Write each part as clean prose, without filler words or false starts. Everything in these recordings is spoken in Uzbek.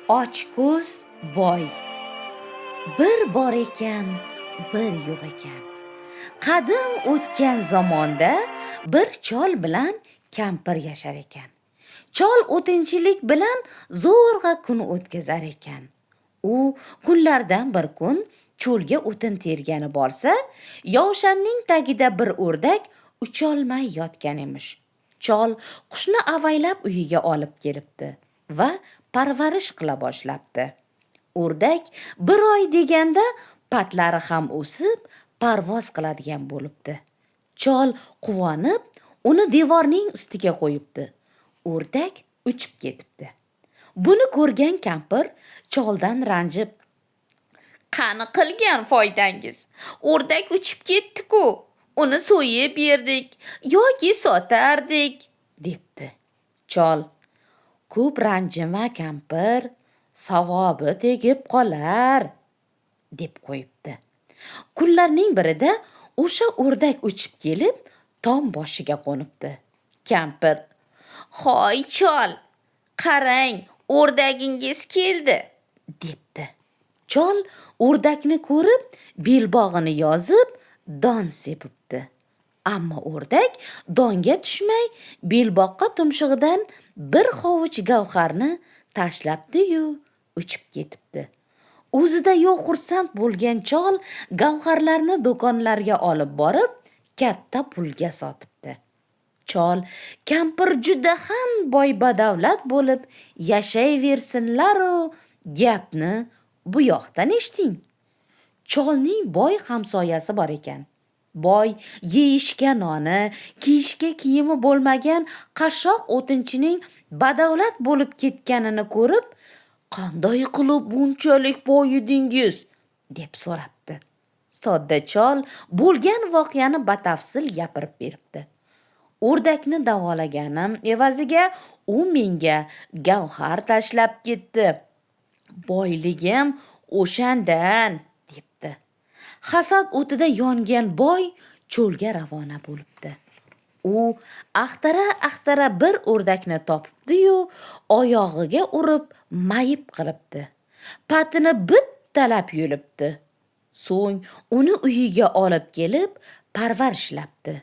Ochko'z boy. Bir bor ekan, bir yo'q ekan. Qadim o'tgan zamonda bir chol bilan kampir yashar ekan. Chol o'tinchilik bilan zo'rg'a kun o'tkazar ekan. U kunlardan bir kun cho'lga o'tin tergani borsa, yovshanning tagida bir o'rdak ucholmay yotgan emish. Chol qushni avaylab uyiga olib kelibdi va parvarish qila boshlabdi. O'rdak bir oy deganda patlari ham o'sib, parvoz qiladigan bo'libdi. Chol quvonib, uni devorning ustiga qo'yibdi. O'rdak uchib ketibdi. Buni ko'rgan kampir choldan ranjib, "Qani qilgan foydangiz? O'rdak uchib ketdi-ku. Uni so'yib yerdik yoki sotardik", debdi. Chol, "Ko'p ranjima kampir, savobi tegib qolar", deb qo'yibdi. Kunlarning birida o'sha o'rdak uchib kelib, tom boshiga qo'nibdi. Kampir, "Hoy chol, qarang, o'rdagingiz keldi", debdi. Chol o'rdakni ko'rib, belbog'ini yozib, don sepibdi. Ammo o'rdak donga tushmay, belboqqa tumshug'idan bir hovuch gavharni tashlabdi-yu, uchib ketibdi. O'zida yo'q xursand bo'lgan chol gavharlarni do'konlarga olib borib, katta pulga sotibdi. Chol, kampir juda ham boy badavlat bo'lib yashayversinlar-u, gapni bu yoqdan eshiting. Cholning boy hamsoyasi bor ekan. Boy yeyishga noni, kiyishga kiyimi bo'lmagan qashshoq o'tinchining badavlat bo'lib ketganini ko'rib, "Qanday qilib bunchalik boy edingiz?" deb so'rabdi. Sodda chol bo'lgan voqeani batafsil gapirib beribdi. "O'rdakni davolaganim evaziga u menga gavhar tashlab ketdi. Boyligim o'shandan", debdi. Hasad o'tida yongan boy cho'lga ravona bo'libdi. U axtara bir o'rdakni topibdi-yu, oyog'iga urib mayib qilibdi. Patini bittalab yulibdi. So'ng uni uyiga olib kelib parvarishlabdi.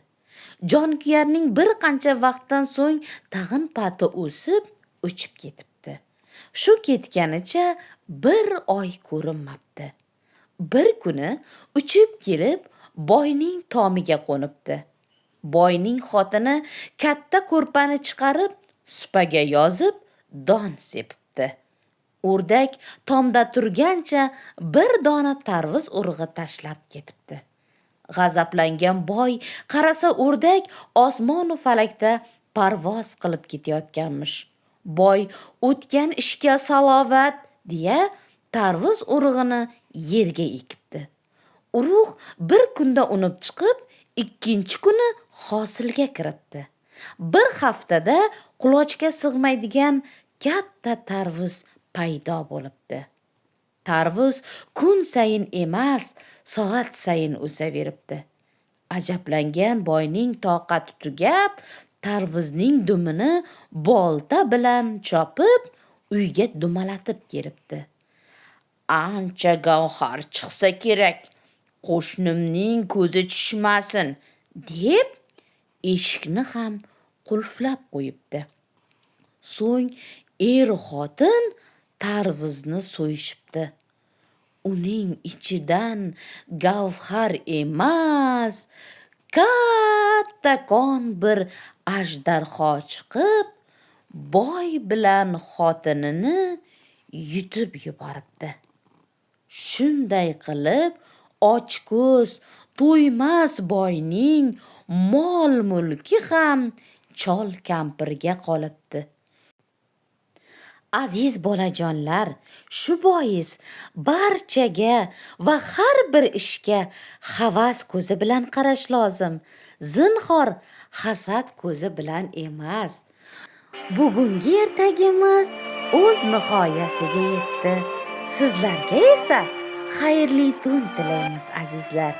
Jonkuyarning bir qancha vaqtdan so'ng tag'in pati o'sib, uchib ketibdi. Shu ketganicha bir oy ko'rinmabdi. Bir kuni uchib kelib boyning tomiga qo'nibdi. Boyning xotini katta ko'rpani chiqarib, supaga yozib, don sepibdi. O'rdak tomda turgancha bir dona tarvuz urug'i tashlab ketibdi. G'azablangan boy qarasa o'rdak osmonu falakda parvoz qilib ketayotganmish. Boy o'tgan ishga salovat deya tarvuz urug'ini yerga ekibdi. Urug' bir kunda unib chiqib, ikkinchi kuni hosilga kiribdi. Bir haftada qulochga sig'maydigan katta tarvuz paydo bo'libdi. Tarvuz kun sayin emas, soat sayin o'saveribdi. Ajablangan boyning toqati tugab, tarvuzning dumini bolta bilan chopib, uyga dumalatib kelibdi. "Ancha gavhar chiqsa kerak, qo'shnimning ko'zi tushmasin", deb eshikni ham qulflab qo'yibdi. So'ng xotin tarvuzni so'yishibdi. Uning ichidan gavhar emas, kattakon bir ajdarho chiqib, boy bilan xotinini yutib yuboribdi. Shunday qilib, ochko'z, to'ymas boyning mol-mulki ham chol kampirga qolibdi. Aziz bolajonlar, shu bois barchaga va har bir ishga havas ko'zi bilan qarash lozim. Zinhor hasad ko'zi bilan emas. Bugungi ertagimiz o'z nihoyasiga yetdi. Sizlarga esa xayrli tun tilaymiz azizlar.